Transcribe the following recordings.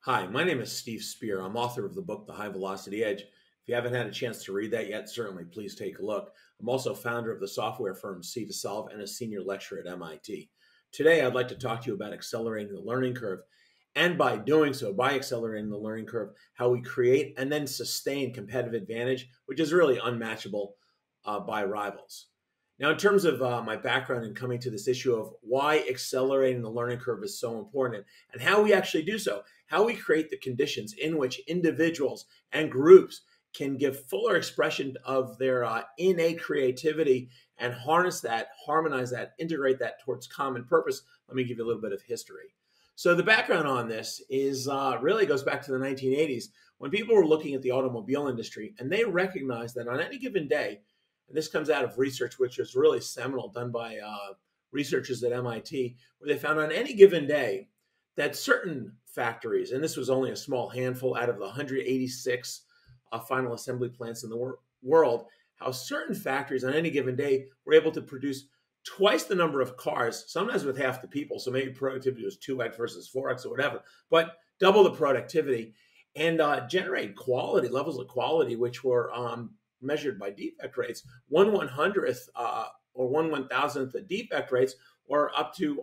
Hi, my name is Steve Spear. I'm author of the book, The High Velocity Edge. If you haven't had a chance to read that yet, certainly please take a look. I'm also founder of the software firm C2Solve and a senior lecturer at MIT. Today, I'd like to talk to you about accelerating the learning curve. And by doing so, by accelerating the learning curve, how we create and then sustain competitive advantage, which is really unmatchable by rivals. Now, in terms of my background in coming to this issue of why accelerating the learning curve is so important and how we actually do so, how we create the conditions in which individuals and groups can give fuller expression of their innate creativity and harness that, harmonize that, integrate that towards common purpose. Let me give you a little bit of history. So the background on this is really goes back to the 1980s when people were looking at the automobile industry and they recognized that on any given day, and this comes out of research, which is really seminal, done by researchers at MIT, where they found on any given day that certain factories, and this was only a small handful out of the 186 final assembly plants in the world, how certain factories on any given day were able to produce twice the number of cars, sometimes with half the people, so maybe productivity was 2x versus 4x or whatever, but double the productivity and generate quality, levels of quality, which were measured by defect rates, 1/100th or 1/1000th the defect rates, or up to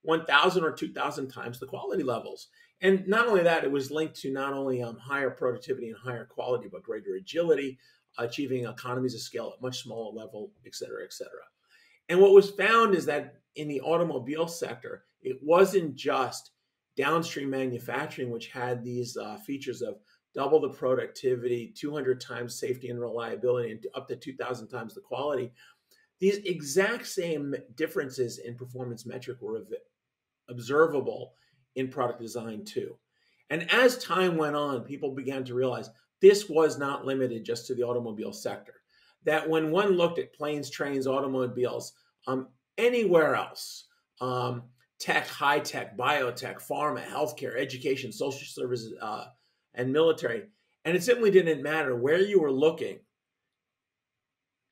1,000 or 2,000 times the quality levels. And not only that, it was linked to not only higher productivity and higher quality, but greater agility, achieving economies of scale at much smaller level, et cetera, et cetera. And what was found is that in the automobile sector, it wasn't just downstream manufacturing, which had these features of double the productivity, 200 times safety and reliability, and up to 2,000 times the quality. These exact same differences in performance metric were observable in product design too. And as time went on, people began to realize this was not limited just to the automobile sector. That when one looked at planes, trains, automobiles, anywhere else, tech, high tech, biotech, pharma, healthcare, education, social services, and military, and it simply didn't matter where you were looking,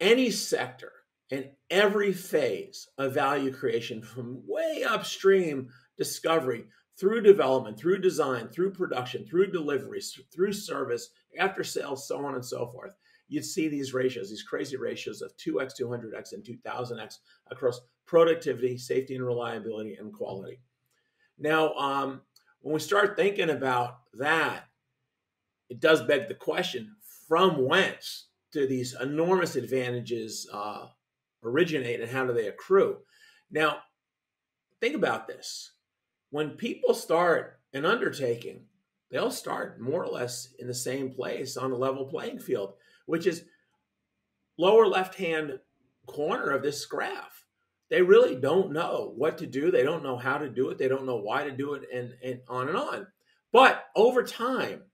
any sector and every phase of value creation from way upstream discovery through development, through design, through production, through deliveries, through service, after sales, so on and so forth. You'd see these ratios, these crazy ratios of 2x, 200x, and 2000x across productivity, safety and reliability, and quality. Now, when we start thinking about that, it does beg the question, from whence do these enormous advantages originate and how do they accrue? Now, think about this. When people start an undertaking, they'll start more or less in the same place on a level playing field, which is lower left-hand corner of this graph. They really don't know what to do. They don't know how to do it. They don't know why to do it, and on and on. But over time,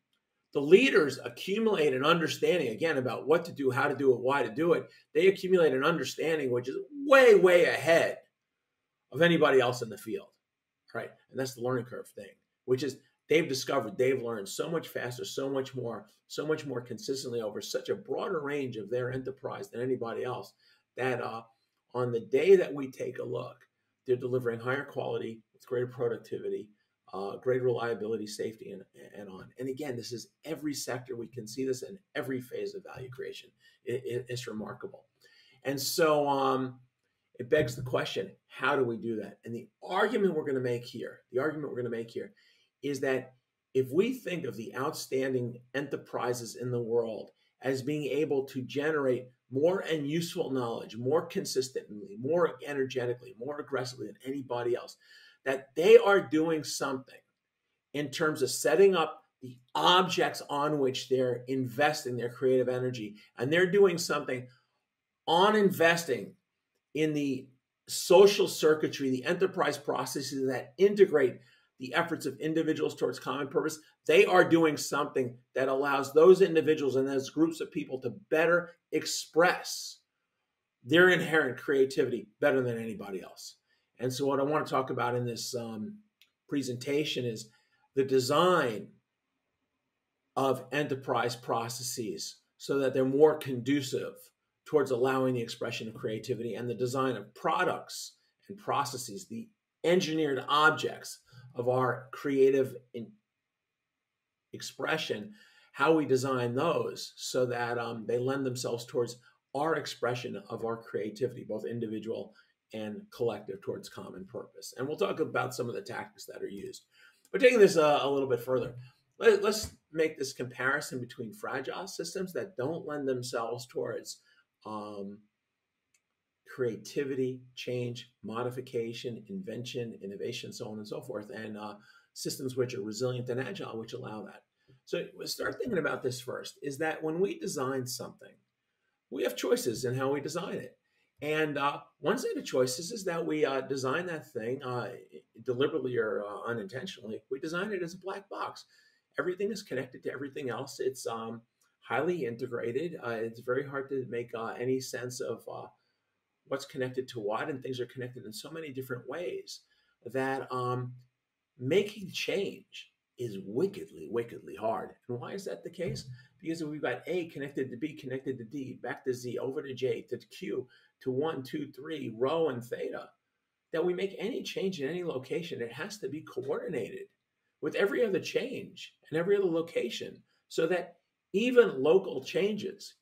the leaders accumulate an understanding, again, about what to do, how to do it, why to do it. They accumulate an understanding which is way, way ahead of anybody else in the field, right? And that's the learning curve thing, which is they've discovered, they've learned so much faster, so much more consistently over such a broader range of their enterprise than anybody else, that on the day that we take a look, they're delivering higher quality with greater productivity, greater reliability, safety, and on. And again, this is every sector. We can see this in every phase of value creation. It's remarkable. And so it begs the question, how do we do that? And the argument we're going to make here is that if we think of the outstanding enterprises in the world as being able to generate more and useful knowledge, more consistently, more energetically, more aggressively than anybody else, that they are doing something in terms of setting up the objects on which they're investing their creative energy. And they're doing something on investing in the social circuitry, the enterprise processes that integrate the efforts of individuals towards common purpose. They are doing something that allows those individuals and those groups of people to better express their inherent creativity better than anybody else. And so what I want to talk about in this presentation is the design of enterprise processes so that they're more conducive towards allowing the expression of creativity, and the design of products and processes, the engineered objects of our creative expression, how we design those so that they lend themselves towards our expression of our creativity, both individual and collective, towards common purpose. And we'll talk about some of the tactics that are used. But taking this a little bit further, let's make this comparison between fragile systems that don't lend themselves towards creativity, change, modification, invention, innovation, so on and so forth, and systems which are resilient and agile, which allow that. So we'll start thinking about this first, is that when we design something, we have choices in how we design it. And one set of choices is that we design that thing deliberately or unintentionally. We design it as a black box. Everything is connected to everything else. It's highly integrated. It's very hard to make any sense of what's connected to what, and things are connected in so many different ways that making change is wickedly, wickedly hard. And why is that the case? Because we've got A connected to B, connected to D, back to Z, over to J, to Q, to 1, 2, 3, rho and theta, that we make any change in any location, it has to be coordinated with every other change and every other location, so that even local changes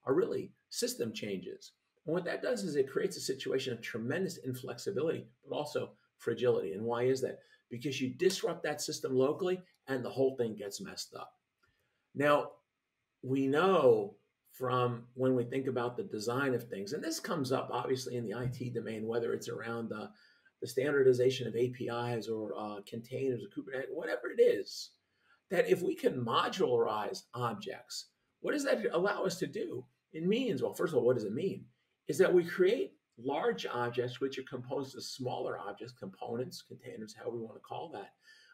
are really system changes. And what that does is it creates a situation of tremendous inflexibility, but also fragility. And why is that? Because you disrupt that system locally and the whole thing gets messed up. Now, we know from when we think about the design of things, and this comes up obviously in the IT domain, whether it's around the standardization of APIs or containers or Kubernetes, whatever it is, that if we can modularize objects, what does that allow us to do? It means, well, first of all, what does it mean? Is that we create large objects which are composed of smaller objects, components, containers, however we want to call that,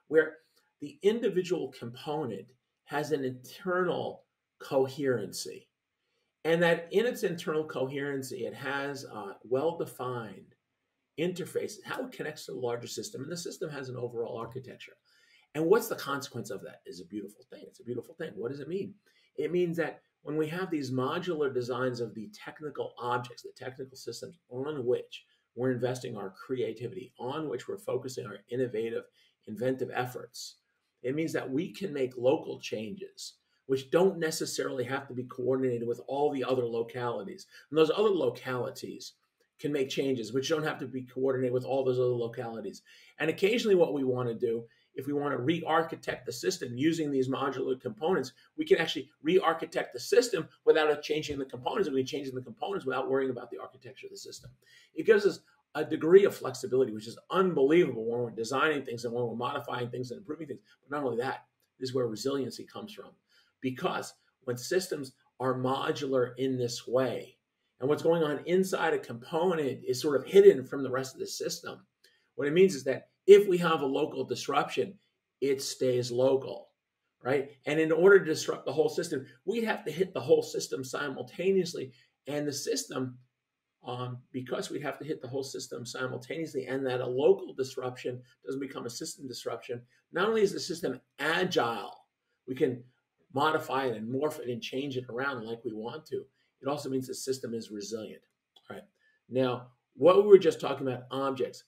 where the individual component has an internal coherency. And that in its internal coherency, it has well-defined interfaces, how it connects to the larger system, and the system has an overall architecture. And what's the consequence of that is a beautiful thing. It's a beautiful thing. What does it mean? It means that when we have these modular designs of the technical objects, the technical systems on which we're investing our creativity, on which we're focusing our innovative, inventive efforts, it means that we can make local changes which don't necessarily have to be coordinated with all the other localities. And those other localities can make changes which don't have to be coordinated with all those other localities. And occasionally what we want to do, if we want to re-architect the system using these modular components, we can actually re-architect the system without changing the components. We can change the components without worrying about the architecture of the system. It gives us a degree of flexibility, which is unbelievable when we're designing things and when we're modifying things and improving things. But not only that, this is where resiliency comes from. Because when systems are modular in this way, and what's going on inside a component is sort of hidden from the rest of the system, what it means is that if we have a local disruption, it stays local, right? And in order to disrupt the whole system, we'd have to hit the whole system simultaneously. And the system, because we'd have to hit the whole system simultaneously, and that a local disruption doesn't become a system disruption, not only is the system agile, we can modify it and morph it and change it around like we want to. It also means the system is resilient. All right. Now, what we were just talking about, objects,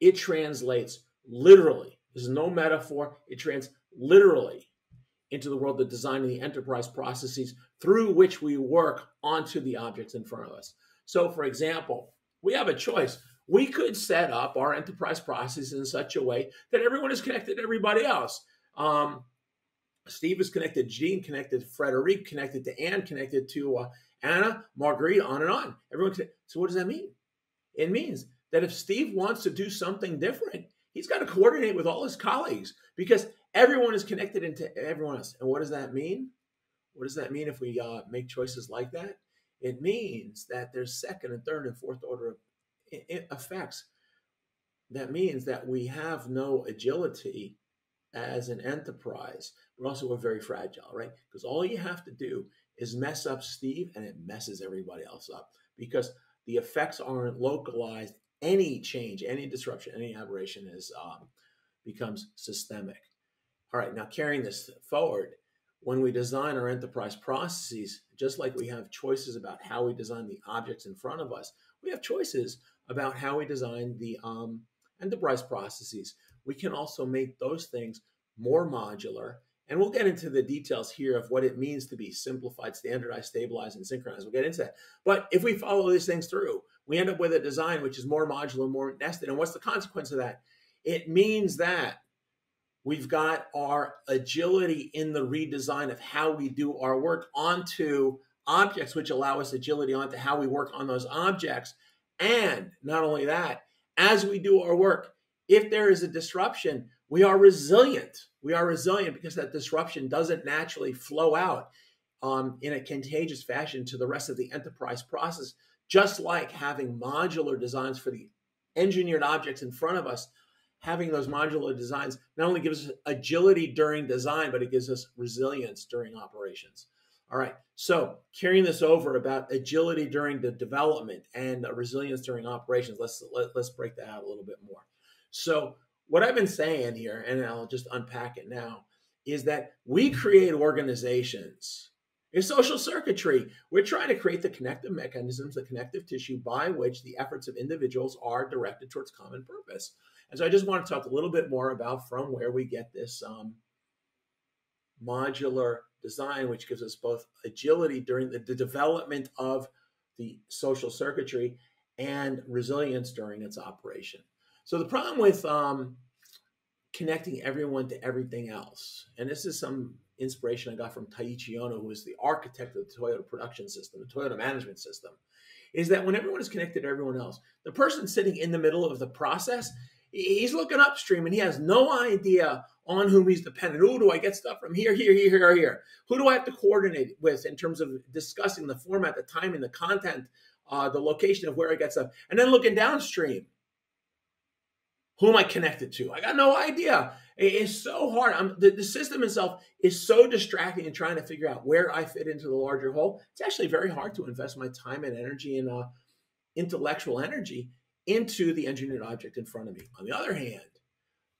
it translates literally. This is no metaphor. It translates literally into the world of designing the enterprise processes through which we work onto the objects in front of us. So, for example, we have a choice. We could set up our enterprise processes in such a way that everyone is connected to everybody else. Steve is connected to Jean, connected to Frederic, connected to Anne, connected to Anna, Marguerite, on and on. Everyone. So what does that mean? It means that if Steve wants to do something different, he's got to coordinate with all his colleagues because everyone is connected into everyone else. And what does that mean? What does that mean if we make choices like that? It means that there's second and third and fourth order effects. That means that we have no agility as an enterprise, but also we're very fragile, right? Because all you have to do is mess up Steve and it messes everybody else up because the effects aren't localized. Any change, any disruption, any aberration becomes systemic. All right, now carrying this forward, when we design our enterprise processes, just like we have choices about how we design the objects in front of us, we have choices about how we design the enterprise processes. We can also make those things more modular, and we'll get into the details here of what it means to be simplified, standardized, stabilized, and synchronized. We'll get into that. But if we follow these things through, we end up with a design which is more modular, more nested. And what's the consequence of that? It means that we've got our agility in the redesign of how we do our work onto objects, which allow us agility onto how we work on those objects. And not only that, as we do our work, if there is a disruption, we are resilient. We are resilient because that disruption doesn't naturally flow out in a contagious fashion to the rest of the enterprise process, just like having modular designs for the engineered objects in front of us. Having those modular designs not only gives us agility during design, but it gives us resilience during operations. All right, so carrying this over about agility during the development and resilience during operations, let's break that out a little bit more. So what I've been saying here, and I'll just unpack it now, is that we create organizations. It's social circuitry. We're trying to create the connective mechanisms, the connective tissue by which the efforts of individuals are directed towards common purpose. And so I just want to talk a little bit more about from where we get this modular design, which gives us both agility during the development of the social circuitry and resilience during its operation. So the problem with connecting everyone to everything else, and this is some inspiration I got from Taiichi Ohno, who is the architect of the Toyota production system, the Toyota management system, is that when everyone is connected to everyone else, the person sitting in the middle of the process, he's looking upstream and he has no idea on whom he's dependent. Who do I get stuff from here, here, here, or here? Who do I have to coordinate with in terms of discussing the format, the timing, the content, the location of where I get stuff? And then looking downstream, who am I connected to? I got no idea. It's so hard. The system itself is so distracting in trying to figure out where I fit into the larger whole. It's actually very hard to invest my time and energy and intellectual energy into the engineered object in front of me. On the other hand,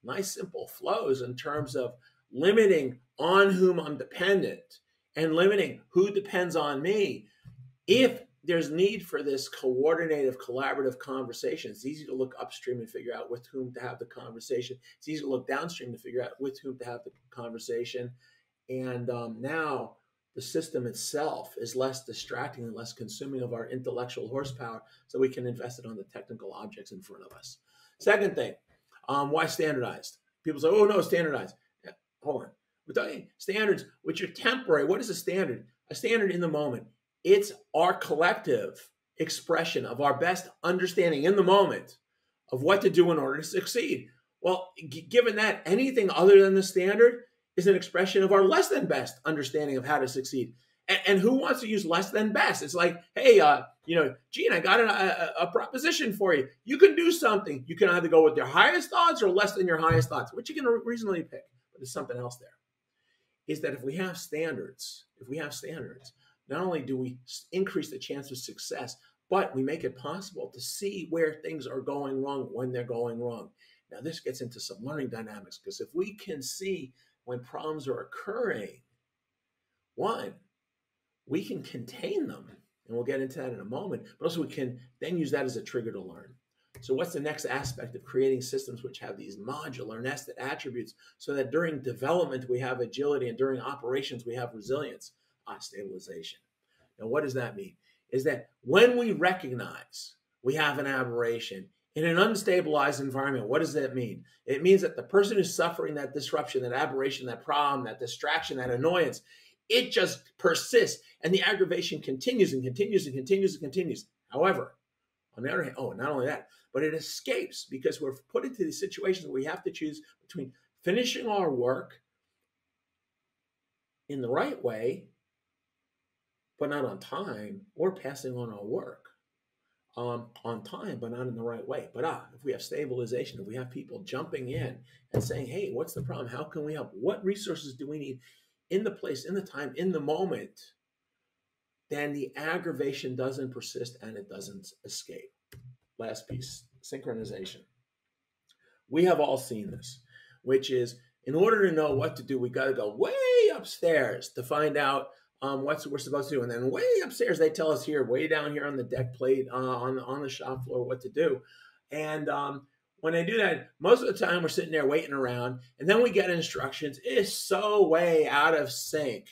nice simple flows in terms of limiting on whom I'm dependent and limiting who depends on me. If there's need for this coordinative, collaborative conversation, it's easy to look upstream and figure out with whom to have the conversation. It's easy to look downstream to figure out with whom to have the conversation. And now the system itself is less distracting and less consuming of our intellectual horsepower, so we can invest it on the technical objects in front of us. Second thing, why standardized? People say, oh no, standardized. Yeah, hold on. We're talking standards, which are temporary. What is a standard? A standard in the moment. It's our collective expression of our best understanding in the moment of what to do in order to succeed. Well, given that, anything other than the standard is an expression of our less than best understanding of how to succeed. And who wants to use less than best? It's like, hey, Gene, I got a proposition for you. You can do something. You can either go with your highest odds or less than your highest odds, which you can reasonably pick. But there's something else there. Is that if we have standards, not only do we increase the chance of success, but we make it possible to see where things are going wrong when they're going wrong. Now, this gets into some learning dynamics, because if we can see when problems are occurring, one, we can contain them, and we'll get into that in a moment, but also we can then use that as a trigger to learn. So what's the next aspect of creating systems which have these modular nested attributes so that during development we have agility and during operations we have resilience? Stabilization. Now, what does that mean? Is that when we recognize we have an aberration in an unstabilized environment, what does that mean? It means that the person who's suffering that disruption, that aberration, that problem, that distraction, that annoyance, it just persists, and the aggravation continues and continues and continues and continues. However, on the other hand, not only that, but it escapes, because we're put into these situations where we have to choose between finishing our work in the right way, but not on time, or passing on our work on time, but not in the right way. But if we have stabilization, if we have people jumping in and saying, hey, what's the problem? How can we help? What resources do we need in the place, in the time, in the moment? Then the aggravation doesn't persist and it doesn't escape. Last piece, synchronization. We have all seen this, which is in order to know what to do, we got to go way upstairs to find out what we're supposed to do. And then way upstairs, they tell us here, way down here on the deck plate, on the shop floor, what to do. And when they do that, most of the time we're sitting there waiting around, and then we get instructions. It is so way out of sync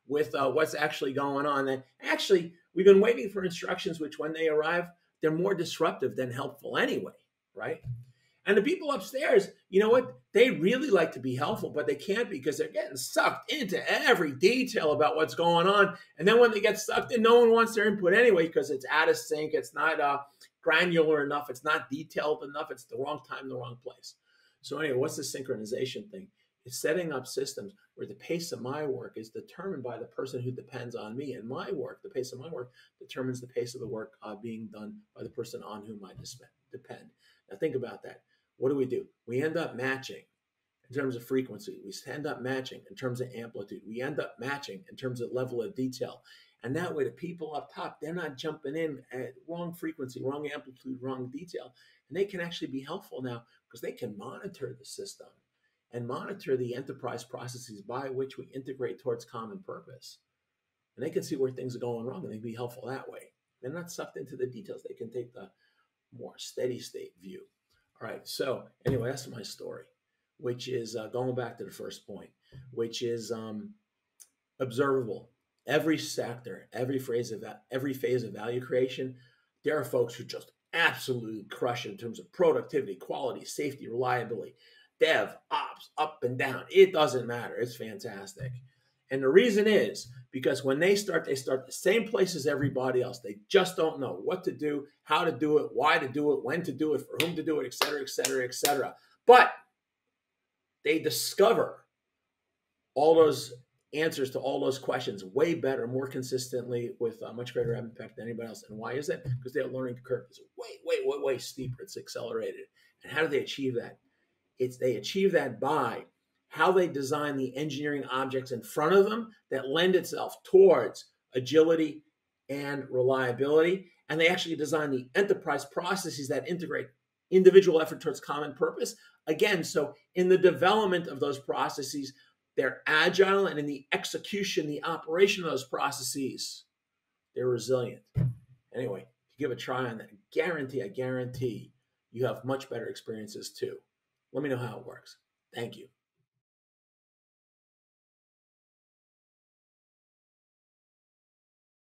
with what's actually going on. And actually, we've been waiting for instructions, which when they arrive, they're more disruptive than helpful anyway, right? And the people upstairs, you know what? They really like to be helpful, but they can't because they're getting sucked into every detail about what's going on. And then when they get sucked in, no one wants their input anyway because it's out of sync. It's not granular enough. It's not detailed enough. It's the wrong time, the wrong place. So anyway, what's the synchronization thing? It's setting up systems where the pace of my work is determined by the person who depends on me. And my work, the pace of my work, determines the pace of the work being done by the person on whom I depend. Now think about that. What do? We end up matching in terms of frequency. We end up matching in terms of amplitude. We end up matching in terms of level of detail. And that way the people up top, they're not jumping in at wrong frequency, wrong amplitude, wrong detail. And they can actually be helpful now because they can monitor the system and monitor the enterprise processes by which we integrate towards common purpose. And they can see where things are going wrong and they can be helpful that way. They're not sucked into the details. They can take the more steady state view. All right, so anyway, that's my story, which is going back to the first point, which is observable. Every sector, every phase of value creation, there are folks who just absolutely crush it in terms of productivity, quality, safety, reliability, dev, ops, up and down. It doesn't matter. It's fantastic. And the reason is because when they start the same place as everybody else. They just don't know what to do, how to do it, why to do it, when to do it, for whom to do it, et cetera, et cetera, et cetera. But they discover all those answers to all those questions way better, more consistently, with much greater impact than anybody else. And why is that? Because their learning curve is way steeper. It's accelerated. And how do they achieve that? They achieve that by how they design the engineering objects in front of them that lend itself towards agility and reliability. And they actually design the enterprise processes that integrate individual effort towards common purpose. Again, so in the development of those processes, they're agile, and in the execution, the operation of those processes, they're resilient. Anyway, if you give a try on that, I guarantee you have much better experiences too. Let me know how it works. Thank you.